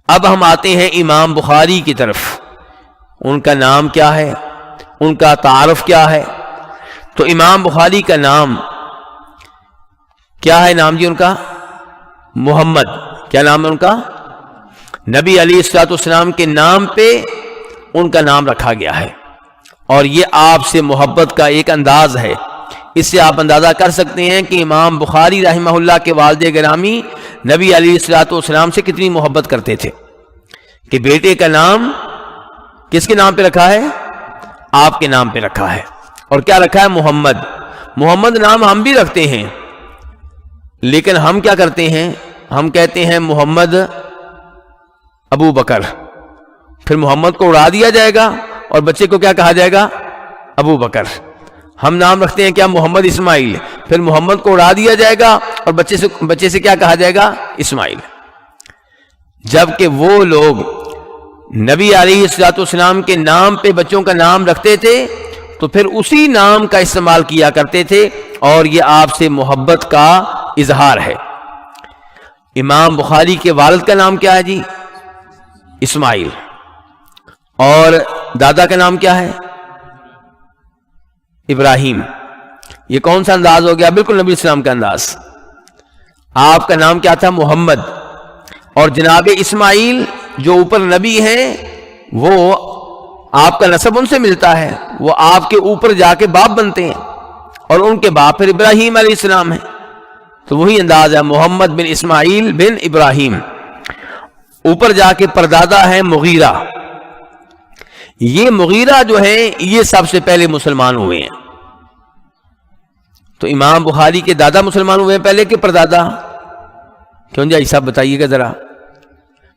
اب ہم آتے ہیں امام بخاری کی طرف. ان کا نام کیا ہے, ان کا تعارف کیا ہے؟ تو امام بخاری کا نام کیا ہے؟ نام جی ان کا محمد. کیا نام ہے ان کا؟ نبی علیہ الصلوۃ والسلام کے نام پہ ان کا نام رکھا گیا ہے، اور یہ آپ سے محبت کا ایک انداز ہے. اس سے آپ اندازہ کر سکتے ہیں کہ امام بخاری رحمہ اللہ کے والد گرامی نبی علیہ الصلوۃ والسلام سے کتنی محبت کرتے تھے کہ بیٹے کا نام کس کے نام پہ رکھا ہے؟ آپ کے نام پہ رکھا ہے. اور کیا رکھا ہے؟ محمد. محمد نام ہم بھی رکھتے ہیں، لیکن ہم کیا کرتے ہیں؟ ہم کہتے ہیں محمد ابو بکر، پھر محمد کو اڑا دیا جائے گا اور بچے کو کیا کہا جائے گا؟ ابو بکر. ہم نام رکھتے ہیں کیا؟ محمد اسماعیل، پھر محمد کو اڑا دیا جائے گا اور بچے سے کیا کہا جائے گا؟ اسماعیل. جبکہ وہ لوگ نبی علیہ الصلوۃ والسلام کے نام پہ بچوں کا نام رکھتے تھے تو پھر اسی نام کا استعمال کیا کرتے تھے، اور یہ آپ سے محبت کا اظہار ہے. امام بخاری کے والد کا نام کیا ہے جی؟ اسماعیل. اور دادا کا نام کیا ہے؟ ابراہیم. یہ کون سا انداز ہو گیا؟ بالکل نبی السلام کا انداز. آپ کا نام کیا تھا؟ محمد. اور جناب اسماعیل جو اوپر نبی ہیں وہ آپ کا نسب ان سے ملتا ہے، وہ آپ کے اوپر جا کے باپ بنتے ہیں، اور ان کے باپ پھر ابراہیم علیہ السلام ہیں. تو وہی انداز ہے، محمد بن اسماعیل بن ابراہیم. اوپر جا کے پردادا ہے مغیرہ. یہ مغیرہ جو ہے یہ سب سے پہلے مسلمان ہوئے ہیں. تو امام بخاری کے دادا مسلمان ہوئے ہیں پہلے کہ پردادا؟ کیوں جی صاحب بتائیے گا ذرا.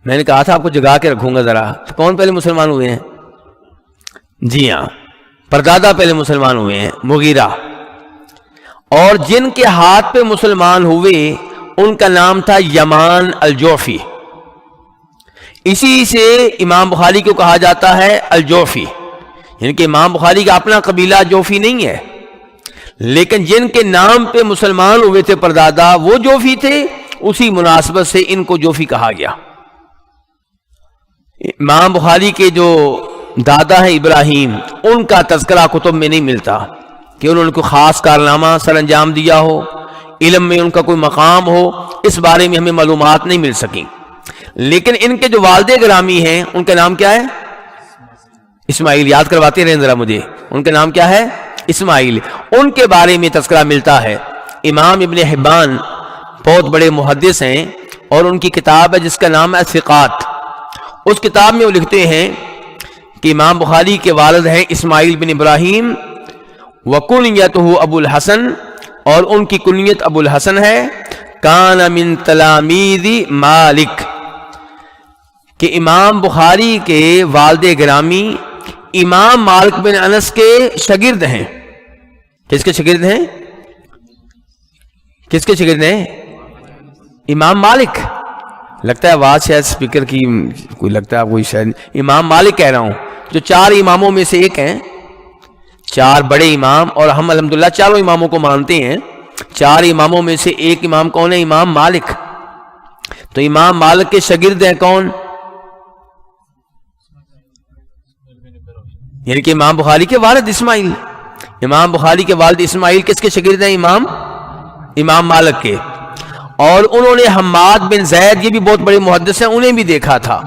میں نے کہا تھا آپ کو جگا کے رکھوں گا ذرا. تو کون پہلے مسلمان ہوئے ہیں؟ جی ہاں، پردادا پہلے مسلمان ہوئے ہیں، مغیرہ. اور جن کے ہاتھ پہ مسلمان ہوئے ان کا نام تھا یمان الجوفی. اسی سے امام بخاری کو کہا جاتا ہے الجوفی. یعنی کہ امام بخاری کا اپنا قبیلہ جوفی نہیں ہے، لیکن جن کے نام پہ مسلمان ہوئے تھے پردادا وہ جوفی تھے، اسی مناسبت سے ان کو جوفی کہا گیا. امام بخاری کے جو دادا ہیں ابراہیم، ان کا تذکرہ کتب میں نہیں ملتا کہ انہوں نے کوئی خاص کارنامہ سر انجام دیا ہو، علم میں ان کا کوئی مقام ہو. اس بارے میں ہمیں معلومات نہیں مل سکیں. لیکن ان کے جو والد گرامی ہیں ان کا نام کیا ہے؟ اسماعیل. یاد کرواتے رہیں ذرا مجھے، ان کا نام کیا ہے؟ اسماعیل. ان کے بارے میں تذکرہ ملتا ہے. امام ابن حبان بہت بڑے محدث ہیں، اور ان کی کتاب ہے جس کا نام ہے ثقات. اس کتاب میں وہ لکھتے ہیں کہ امام بخاری کے والد ہیں اسماعیل بن ابراہیم، وکنیتہ ابو الحسن، اور ان کی کنیت ابو الحسن ہے. کان من تلامید مالک، کہ امام بخاری کے والد گرامی امام مالک بن انس کے شاگرد ہیں. کس کے شاگرد ہیں؟ کس کے شاگرد ہیں؟ امام مالک. لگتا ہے آواز شاید اسپیکر کی کوئی، لگتا ہے کوئی شاید امام مالک کہہ رہا ہوں، جو 4 اماموں میں سے ایک ہیں. 4 بڑے امام، اور ہم الحمدللہ چاروں اماموں کو مانتے ہیں. 4 اماموں میں سے ایک امام کون ہے؟ امام مالک. تو امام مالک کے شاگرد ہیں کون؟ یعنی کہ امام بخاری کے والد اسماعیل. امام بخاری کے والد اسماعیل کس کے شاگرد ہیں؟ امام مالک کے. اور انہوں نے حماد بن زید، یہ بھی بہت بڑے محدث ہیں، انہیں بھی دیکھا تھا.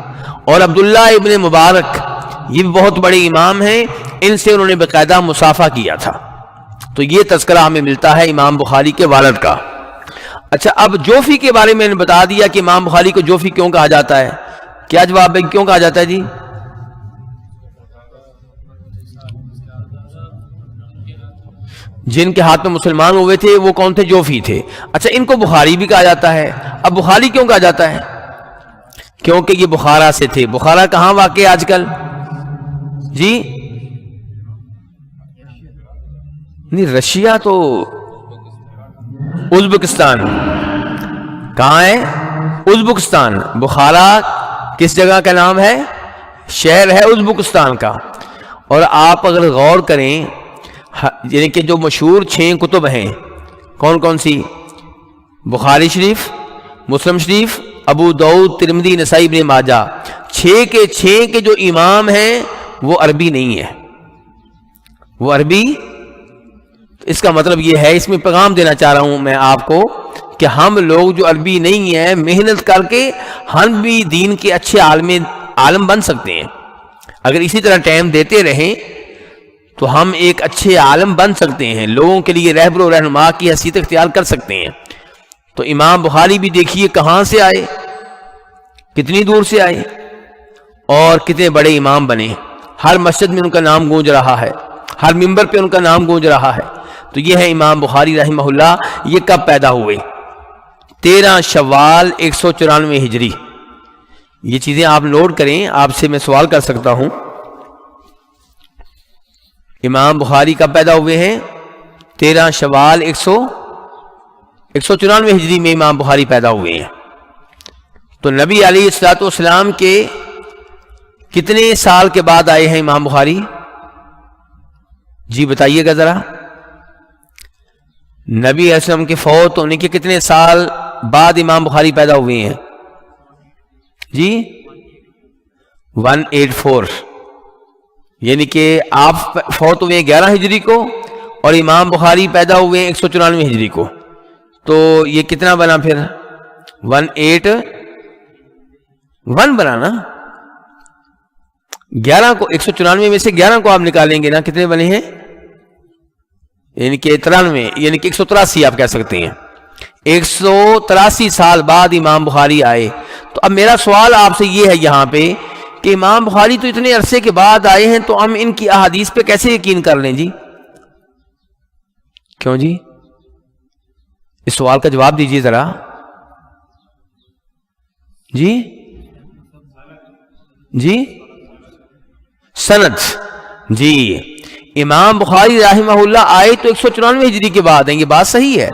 اور عبداللہ ابن مبارک، یہ بھی بہت بڑے امام ہیں، ان سے انہوں نے باقاعدہ مصافحہ کیا تھا. تو یہ تذکرہ ہمیں ملتا ہے امام بخاری کے والد کا. اچھا، اب جوفی کے بارے میں نے بتا دیا کہ امام بخاری کو جوفی کیوں کہا جاتا ہے. کیا جواب ہے کیوں کہا جاتا ہے جی؟ جن کے ہاتھ میں مسلمان ہوئے تھے وہ کون تھے؟ جوفی تھے. اچھا، ان کو بخاری بھی کہا جاتا ہے. اب بخاری کیوں کہا جاتا ہے؟ کیونکہ یہ بخارا سے تھے. بخارا کہاں واقع ہے آج کل جی؟ نہیں، رشیا تو ازبکستان. کہاں ہے؟ ازبکستان. بخارا کس جگہ کا نام ہے؟ شہر ہے ازبکستان کا. اور آپ اگر غور کریں، یعنی کہ جو مشہور 6 کتب ہیں، کون کون سی؟ بخاری شریف، مسلم شریف، ابو داؤد، ترمذی، نسائی، ابن ماجہ، 6 کے 6 کے جو امام ہیں وہ عربی نہیں ہے، وہ عربی. اس کا مطلب یہ ہے، اس میں پیغام دینا چاہ رہا ہوں میں آپ کو کہ ہم لوگ جو عربی نہیں ہیں محنت کر کے ہم بھی دین کے اچھے عالم بن سکتے ہیں. اگر اسی طرح ٹائم دیتے رہیں تو ہم ایک اچھے عالم بن سکتے ہیں، لوگوں کے لیے رہبر و رہنما کی حیثیت اختیار کر سکتے ہیں. تو امام بخاری بھی دیکھیے کہاں سے آئے، کتنی دور سے آئے اور کتنے بڑے امام بنے. ہر مسجد میں ان کا نام گونج رہا ہے، ہر ممبر پہ ان کا نام گونج رہا ہے. تو یہ ہے امام بخاری رحمہ اللہ. یہ کب پیدا ہوئے؟ 13 شوال 194 ہجری. یہ چیزیں آپ نوٹ کریں، آپ سے میں سوال کر سکتا ہوں. امام بخاری کب پیدا ہوئے ہیں؟ 13 شوال 194 ہجری میں امام بخاری پیدا ہوئے ہیں. تو نبی علیہ الصلوۃ والسلام کے کتنے سال کے بعد آئے ہیں امام بخاری؟ جی بتائیے گا ذرا. نبی علیہ السلام کے فوت ہونے کے کتنے سال بعد امام بخاری پیدا ہوئے ہیں؟ جی 184. یعنی کہ آپ فوت ہوئے 11 ہجری کو اور امام بخاری پیدا ہوئے 194 ہجری کو. تو یہ کتنا بنا پھر؟ 181 بنا نا. 11 کو 194 میں سے 11 کو آپ نکالیں گے نا، کتنے بنے ہیں؟ یعنی کہ 93، یعنی کہ 183 آپ کہہ سکتے ہیں. 183 سال بعد امام بخاری آئے. تو اب میرا سوال آپ سے یہ ہے یہاں پہ کہ امام بخاری تو اتنے عرصے کے بعد آئے ہیں، تو ہم ان کی احادیث پہ کیسے یقین کر لیں جی؟ کیوں جی؟ اس سوال کا جواب دیجیے ذرا. جی جی سند. جی امام بخاری رحمہ اللہ آئے تو 194 ہجری کے بعد ہیں، یہ بات صحیح ہے.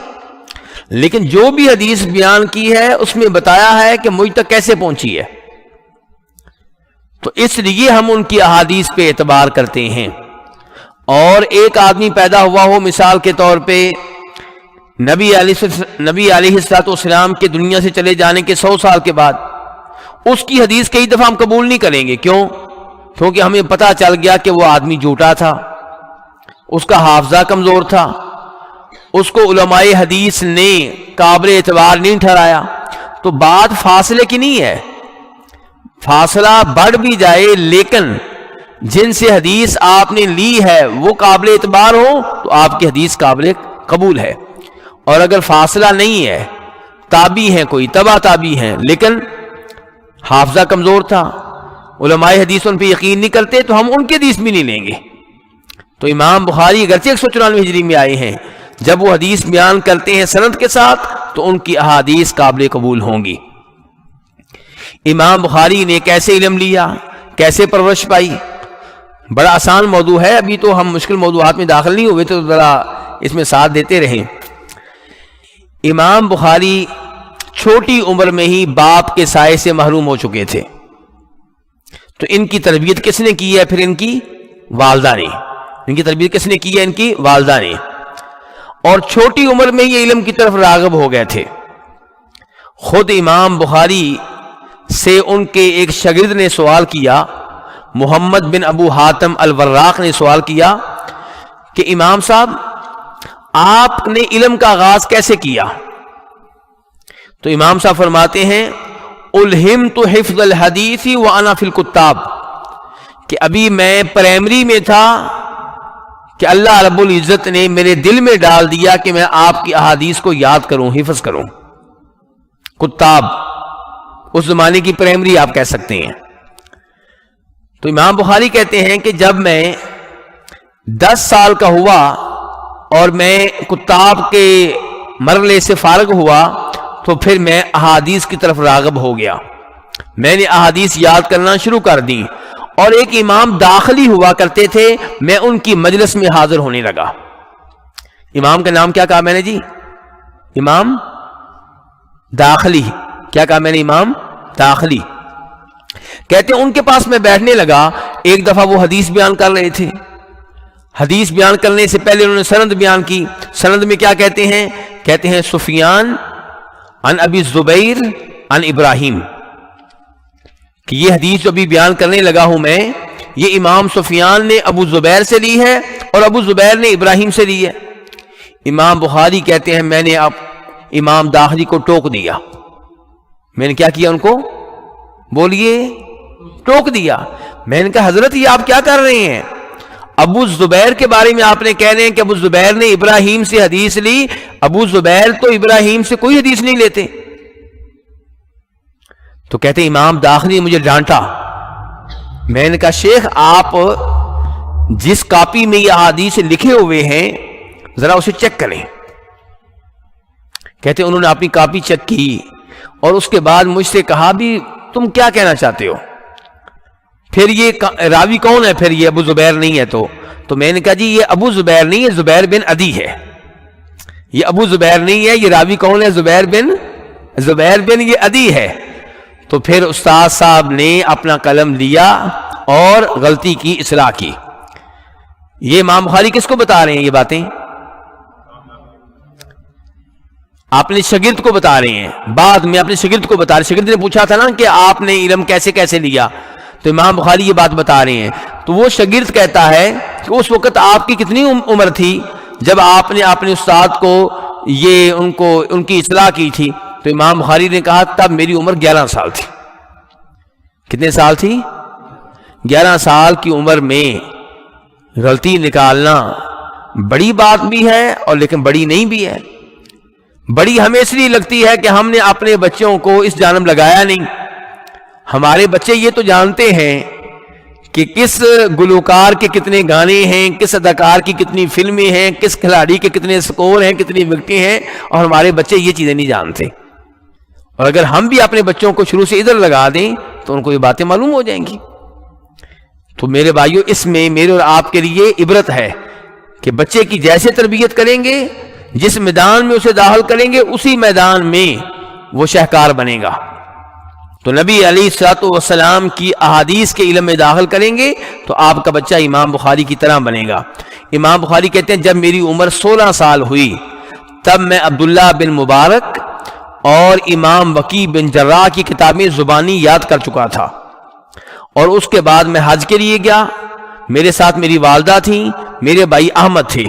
لیکن جو بھی حدیث بیان کی ہے اس میں بتایا ہے کہ مجھ تک کیسے پہنچی ہے. تو اس لیے ہم ان کی احادیث پہ اعتبار کرتے ہیں. اور ایک آدمی پیدا ہوا ہو مثال کے طور پہ نبی علیہ الصلوۃ والسلام کے دنیا سے چلے جانے کے 100 سال کے بعد، اس کی حدیث کئی دفعہ ہم قبول نہیں کریں گے. کیوں؟ کیونکہ ہمیں پتہ چل گیا کہ وہ آدمی جھوٹا تھا، اس کا حافظہ کمزور تھا، اس کو علماء حدیث نے قابل اعتبار نہیں ٹھہرایا. تو بات فاصلے کی نہیں ہے، فاصلہ بڑھ بھی جائے لیکن جن سے حدیث آپ نے لی ہے وہ قابل اعتبار ہو تو آپ کی حدیث قابل قبول ہے. اور اگر فاصلہ نہیں ہے، تابعی ہیں، کوئی تبع تابعی ہیں، لیکن حافظہ کمزور تھا، علماء حدیث ان پہ یقین نہیں کرتے، تو ہم ان کی حدیث بھی نہیں لیں گے. تو امام بخاری اگرچہ 194 ہجری میں آئے ہیں، جب وہ حدیث بیان کرتے ہیں سند کے ساتھ تو ان کی احادیث قابل قبول ہوں گی. امام بخاری نے کیسے علم لیا، کیسے پرورش پائی؟ بڑا آسان موضوع ہے، ابھی تو ہم مشکل موضوعات میں داخل نہیں ہوئے، تو ذرا اس میں ساتھ دیتے رہیں. امام بخاری چھوٹی عمر میں ہی باپ کے سائے سے محروم ہو چکے تھے. تو ان کی تربیت کس نے کی ہے؟ پھر ان کی والدہ نے. ان کی تربیت کس نے کی ہے؟ ان کی والدہ نے. اور چھوٹی عمر میں یہ علم کی طرف راغب ہو گئے تھے. خود امام بخاری سے ان کے ایک شاگرد نے سوال کیا، محمد بن ابو حاتم الوراق نے سوال کیا کہ امام صاحب آپ نے علم کا آغاز کیسے کیا؟ تو امام صاحب فرماتے ہیں الہمت حفظ الحدیث وانا فی الکتاب، کہ ابھی میں پرائمری میں تھا کہ اللہ رب العزت نے میرے دل میں ڈال دیا کہ میں آپ کی احادیث کو یاد کروں، حفظ کروں. کتاب اس زمانے کی پرائمری آپ کہہ سکتے ہیں. تو امام بخاری کہتے ہیں کہ جب میں 10 سال کا ہوا اور میں کتاب کے مرحلے سے فارغ ہوا تو پھر میں احادیث کی طرف راغب ہو گیا. میں نے احادیث یاد کرنا شروع کر دی، اور ایک امام داخلی ہوا کرتے تھے، میں ان کی مجلس میں حاضر ہونے لگا. امام کا نام کیا کہا میں نے جی؟ امام داخلی. کیا کہا میں نے؟ امام داخلی. کہتے ہیں ان کے پاس میں بیٹھنے لگا. ایک دفعہ وہ حدیث بیان کر رہے تھے. حدیث بیان کرنے سے پہلے انہوں نے سند بیان کی. سند میں کیا کہتے ہیں؟ کہتے ہیں سفیان عن ابی الزبیر عن ابراہیم، کہ یہ حدیث جو ابھی بیان کرنے لگا ہوں میں، یہ امام سفیان نے ابو زبیر سے لی ہے اور ابو زبیر نے ابراہیم سے لی ہے۔ امام بخاری کہتے ہیں میں نے اب امام داخلی کو ٹوک دیا۔ میں نے کیا کیا؟ ان کو بولیے، ٹوک دیا۔ میں نے کہا حضرت یہ آپ کیا کر رہے ہیں؟ ابو زبیر کے بارے میں آپ نے کہہ رہے ہیں کہ ابو زبیر نے ابراہیم سے حدیث لی، ابو زبیر تو ابراہیم سے کوئی حدیث نہیں لیتے۔ تو کہتے امام داخلی نے مجھے ڈانٹا۔ میں نے کہا شیخ آپ جس کاپی میں یہ احادیث لکھے ہوئے ہیں ذرا اسے چیک کریں۔ کہتے انہوں نے اپنی کاپی چیک کی اور اس کے بعد مجھ سے کہا بھی تم کیا کہنا چاہتے ہو؟ پھر یہ راوی کون ہے؟ پھر یہ ابو زبیر نہیں ہے تو میں نے کہا جی یہ ابو زبیر نہیں ہے، زبیر بن عدی ہے۔ یہ ابو زبیر نہیں ہے، یہ راوی کون ہے؟ زبیر بن یہ عدی ہے۔ تو پھر استاد صاحب نے اپنا قلم لیا اور غلطی کی اصلاح کی۔ یہ امام بخاری کس کو بتا رہے ہیں یہ باتیں؟ اپنے شاگرد کو بتا رہے ہیں، بعد میں اپنے شاگرد کو بتا رہے ہیں۔ شاگرد نے پوچھا تھا نا کہ آپ نے علم کیسے کیسے لیا، تو امام بخاری یہ بات بتا رہے ہیں۔ تو وہ شاگرد کہتا ہے کہ اس وقت آپ کی کتنی عمر تھی جب آپ نے اپنے استاد کو یہ ان کی اصلاح کی تھی؟ تو امام بخاری نے کہا تب میری عمر 11 سال تھی۔ کتنے سال تھی؟ 11 سال کی عمر میں غلطی نکالنا بڑی بات بھی ہے اور لیکن بڑی نہیں بھی ہے۔ بڑی ہمیں اس لیے لگتی ہے کہ ہم نے اپنے بچوں کو اس جانب لگایا نہیں۔ ہمارے بچے یہ تو جانتے ہیں کہ کس گلوکار کے کتنے گانے ہیں، کس اداکار کی کتنی فلمیں ہیں، کس کھلاڑی کے کتنے سکور ہیں، کتنی وکٹیں ہیں، اور ہمارے بچے یہ چیزیں نہیں جانتے۔ اور اگر ہم بھی اپنے بچوں کو شروع سے ادھر لگا دیں تو ان کو یہ باتیں معلوم ہو جائیں گی۔ تو میرے بھائیو اس میں میرے اور آپ کے لیے عبرت ہے کہ بچے کی جیسے تربیت کریں گے، جس میدان میں اسے داخل کریں گے اسی میدان میں وہ شہکار بنے گا۔ تو نبی علیہ الصلوۃ والسلام کی احادیث کے علم میں داخل کریں گے تو آپ کا بچہ امام بخاری کی طرح بنے گا۔ امام بخاری کہتے ہیں جب میری عمر 16 سال ہوئی تب میں عبداللہ بن مبارک اور امام وکیع بن جراح کی کتابیں زبانی یاد کر چکا تھا، اور اس کے بعد میں حج کے لیے گیا۔ میرے ساتھ میری والدہ تھیں، میرے بھائی احمد تھے۔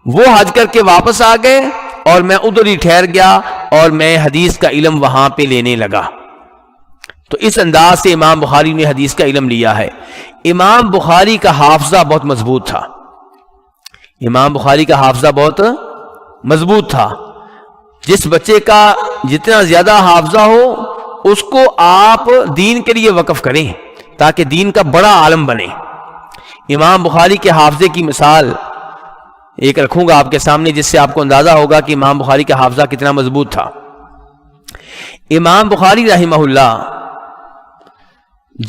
وہ حج کر کے واپس آ گئے اور میں ادھر ہی ٹھہر گیا اور میں حدیث کا علم وہاں پہ لینے لگا۔ تو اس انداز سے امام بخاری نے حدیث کا علم لیا ہے۔ امام بخاری کا حافظہ بہت مضبوط تھا۔ امام بخاری کا حافظہ بہت مضبوط تھا۔ جس بچے کا جتنا زیادہ حافظہ ہو اس کو آپ دین کے لیے وقف کریں تاکہ دین کا بڑا عالم بنے۔ امام بخاری کے حافظے کی مثال ایک رکھوں گا آپ کے سامنے جس سے آپ کو اندازہ ہوگا کہ امام بخاری کا حافظہ کتنا مضبوط تھا۔ امام بخاری رحمہ اللہ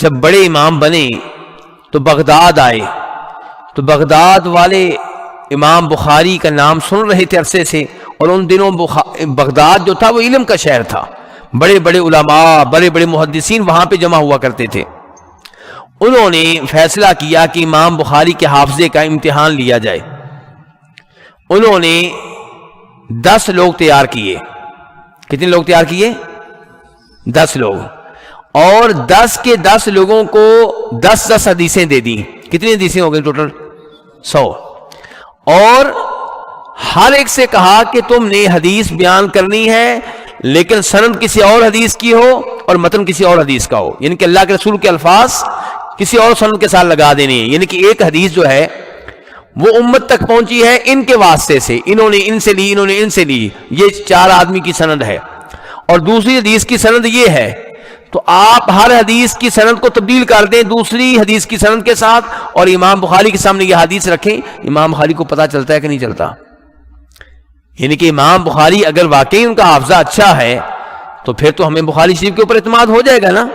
جب بڑے امام بنے تو بغداد آئے، تو بغداد والے امام بخاری کا نام سن رہے تھے عرصے سے، اور ان دنوں بغداد جو تھا وہ علم کا شہر تھا۔ بڑے بڑے علماء، بڑے بڑے محدثین وہاں پہ جمع ہوا کرتے تھے۔ انہوں نے فیصلہ کیا کہ امام بخاری کے حافظے کا امتحان لیا جائے۔ انہوں نے 10 لوگ تیار کیے۔ کتنے لوگ تیار کیے؟ 10 لوگ، اور 10 کے 10 لوگوں کو 10 حدیثیں دے دی۔ کتنی حدیثیں ہو گئی ٹوٹل؟ 100۔ اور ہر ایک سے کہا کہ تم نے حدیث بیان کرنی ہے لیکن سند کسی اور حدیث کی ہو اور متن کسی اور حدیث کا ہو، یعنی کہ اللہ کے رسول کے الفاظ کسی اور سند کے ساتھ لگا دینے ہیں۔ یعنی کہ ایک حدیث جو ہے وہ امت تک پہنچی ہے ان کے واسطے سے، انہوں نے ان سے لی، انہوں نے ان سے لی، یہ 4 آدمی کی سند ہے، اور دوسری حدیث کی سند یہ ہے۔ تو آپ ہر حدیث کی سند کو تبدیل کر دیں دوسری حدیث کی سند کے ساتھ، اور امام بخاری کے سامنے یہ حدیث رکھیں، امام بخاری کو پتہ چلتا ہے کہ نہیں چلتا؟ یعنی کہ امام بخاری اگر واقعی ان کا حافظہ اچھا ہے تو پھر تو ہمیں بخاری شریف کے اوپر اعتماد ہو جائے گا نا،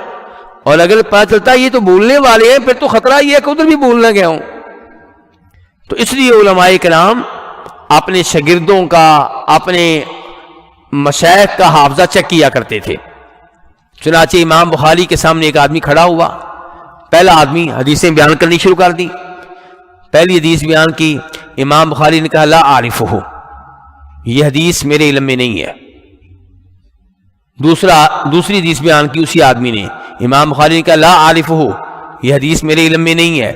اور اگر پتہ چلتا ہے یہ تو بولنے والے ہیں پھر تو خطرہ یہ ہے کہ ادھر بھی بولنا گیا ہوں۔ تو اس لیے علماء کرام اپنے شاگردوں کا، اپنے مشائخ کا حافظہ چیک کیا کرتے تھے۔ چنانچہ امام بخاری کے سامنے ایک آدمی کھڑا ہوا، پہلا آدمی حدیثیں بیان کرنی شروع کر دی۔ پہلی حدیث بیان کی، امام بخاری نے کہا لا اعرفہ، یہ حدیث میرے علم میں نہیں ہے، دوسری حدیث بیان کی اسی آدمی نے، امام بخاری نے کہا لا عارفہ، یہ حدیث میرے علم میں نہیں ہے۔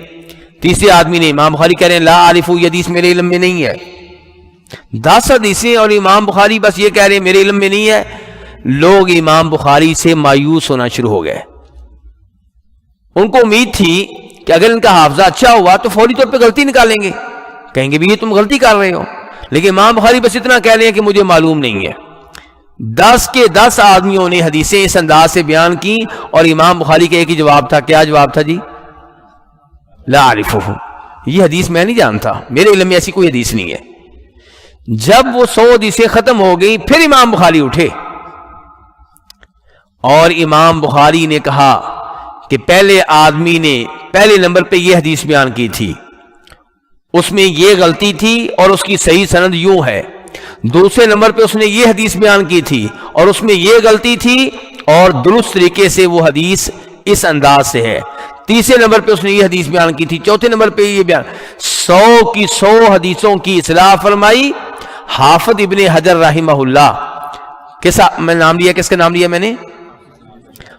تیسرے آدمی نے، امام بخاری کہہ رہے ہیں لا عارفہ، یہ حدیث میرے علم میں نہیں ہے۔ 10 حدیثیں اور امام بخاری بس یہ کہہ رہے ہیں میرے علم میں نہیں ہے۔ لوگ امام بخاری سے مایوس ہونا شروع ہو گئے۔ ان کو امید تھی کہ اگر ان کا حافظہ اچھا ہوا تو فوری طور پہ غلطی نکالیں گے، کہیں گے بھی یہ تم غلطی کر رہے ہو، لیکن امام بخاری بس اتنا کہہ رہے ہیں کہ مجھے معلوم نہیں ہے۔ 10 کے 10 آدمیوں نے حدیثیں اس انداز سے بیان کی اور امام بخاری کا ایک ہی جواب تھا۔ کیا جواب تھا جی؟ لا عارفہ، یہ حدیث میں نہیں جانتا، میرے علم میں ایسی کوئی حدیث نہیں ہے۔ جب وہ 100 حدیثیں ختم ہو گئی پھر امام بخاری اٹھے اور امام بخاری نے کہا کہ پہلے آدمی نے پہلے نمبر پہ یہ حدیث بیان کی تھی، اس میں یہ غلطی تھی اور اس کی صحیح سند یوں ہے۔ دوسرے نمبر پہ اس نے یہ حدیث بیان کی تھی اور اس میں یہ غلطی تھی اور درست طریقے سے وہ حدیث اس انداز سے ہے۔ تیسرے نمبر پہ اس نے یہ حدیث بیان کی تھی، چوتھے نمبر پہ یہ بیان، 100 کی 100 حدیثوں کی اصلاح فرمائی حافظ ابن حجر رحمہ اللہ۔ میں نام لیا، کس کا نام لیا میں نے؟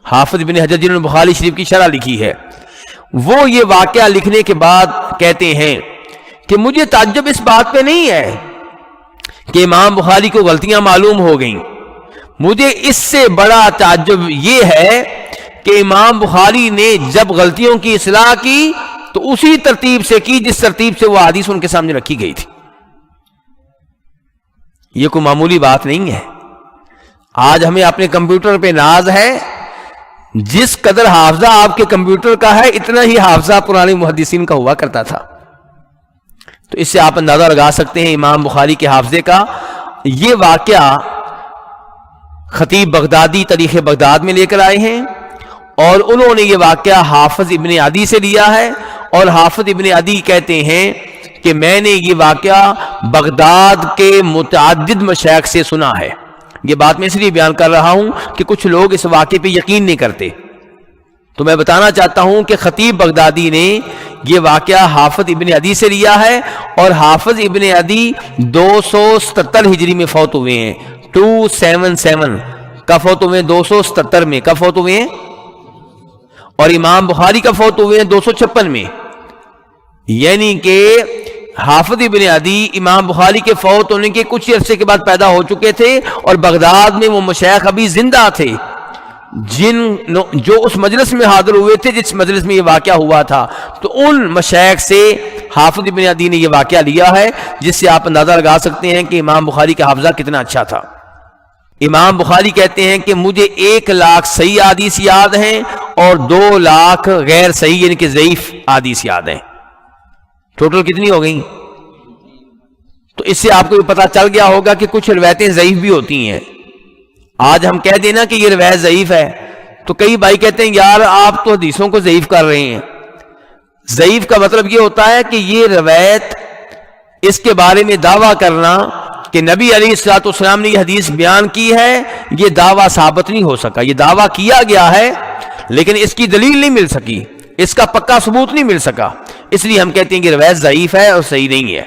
حافظ ابن حجر، جنہوں نے بخاری شریف کی شرح لکھی ہے۔ وہ یہ واقعہ لکھنے کے بعد کہتے ہیں کہ مجھے تعجب اس بات پہ نہیں ہے کہ امام بخاری کو غلطیاں معلوم ہو گئیں، مجھے اس سے بڑا تعجب یہ ہے کہ امام بخاری نے جب غلطیوں کی اصلاح کی تو اسی ترتیب سے کی جس ترتیب سے وہ حدیث ان کے سامنے رکھی گئی تھی۔ یہ کوئی معمولی بات نہیں ہے۔ آج ہمیں اپنے کمپیوٹر پہ ناز ہے، جس قدر حافظہ آپ کے کمپیوٹر کا ہے اتنا ہی حافظہ پرانے محدثین کا ہوا کرتا تھا۔ تو اس سے آپ اندازہ لگا سکتے ہیں امام بخاری کے حافظے کا۔ یہ واقعہ خطیب بغدادی تاریخ بغداد میں لے کر آئے ہیں اور انہوں نے یہ واقعہ حافظ ابن عدی سے لیا ہے، اور حافظ ابن عدی کہتے ہیں کہ میں نے یہ واقعہ بغداد کے متعدد مشائخ سے سنا ہے۔ یہ بات میں اس لیے بیان کر رہا ہوں کہ کچھ لوگ اس واقعے پہ یقین نہیں کرتے، تو میں بتانا چاہتا ہوں کہ خطیب بغدادی نے یہ واقعہ حافظ ابن عدی سے لیا ہے، اور حافظ ابن عدی 277 ہجری میں فوت ہوئے ہیں۔ 277 کا فوت ہوئے ہیں، 277 میں کا فوت ہوئے ہیں، اور امام بخاری کا فوت ہوئے ہیں 256 میں۔ یعنی کہ حافظ ابن عدی امام بخاری کے فوت ہونے کے کچھ عرصے کے بعد پیدا ہو چکے تھے، اور بغداد میں وہ مشائخ ابھی زندہ تھے جو اس مجلس میں حاضر ہوئے تھے جس مجلس میں یہ واقعہ ہوا تھا۔ تو ان مشائخ سے حافظ ابن عدی نے یہ واقعہ لیا ہے، جس سے آپ اندازہ لگا سکتے ہیں کہ امام بخاری کا حافظہ کتنا اچھا تھا۔ امام بخاری کہتے ہیں کہ مجھے 1 لاکھ صحیح احادیث یاد ہیں اور 2 لاکھ غیر صحیح یعنی کہ ضعیف احادیث یاد ہیں۔ ٹوٹل کتنی ہو گئی؟ تو اس سے آپ کو پتہ چل گیا ہوگا کہ کچھ روایتیں ضعیف بھی ہوتی ہیں۔ آج ہم کہہ دینا کہ یہ روایت ضعیف ہے تو کئی بھائی کہتے ہیں یار آپ تو حدیثوں کو ضعیف کر رہے ہیں۔ ضعیف کا مطلب یہ ہوتا ہے کہ یہ روایت، اس کے بارے میں دعویٰ کرنا کہ نبی علیہ الصلوۃ والسلام نے یہ حدیث بیان کی ہے، یہ دعویٰ ثابت نہیں ہو سکا۔ یہ دعویٰ کیا گیا ہے لیکن اس کی دلیل نہیں مل سکی، اس کا پکا ثبوت نہیں مل سکا، اس لیے ہم کہتے ہیں کہ روایت ضعیف ہے اور صحیح نہیں ہے۔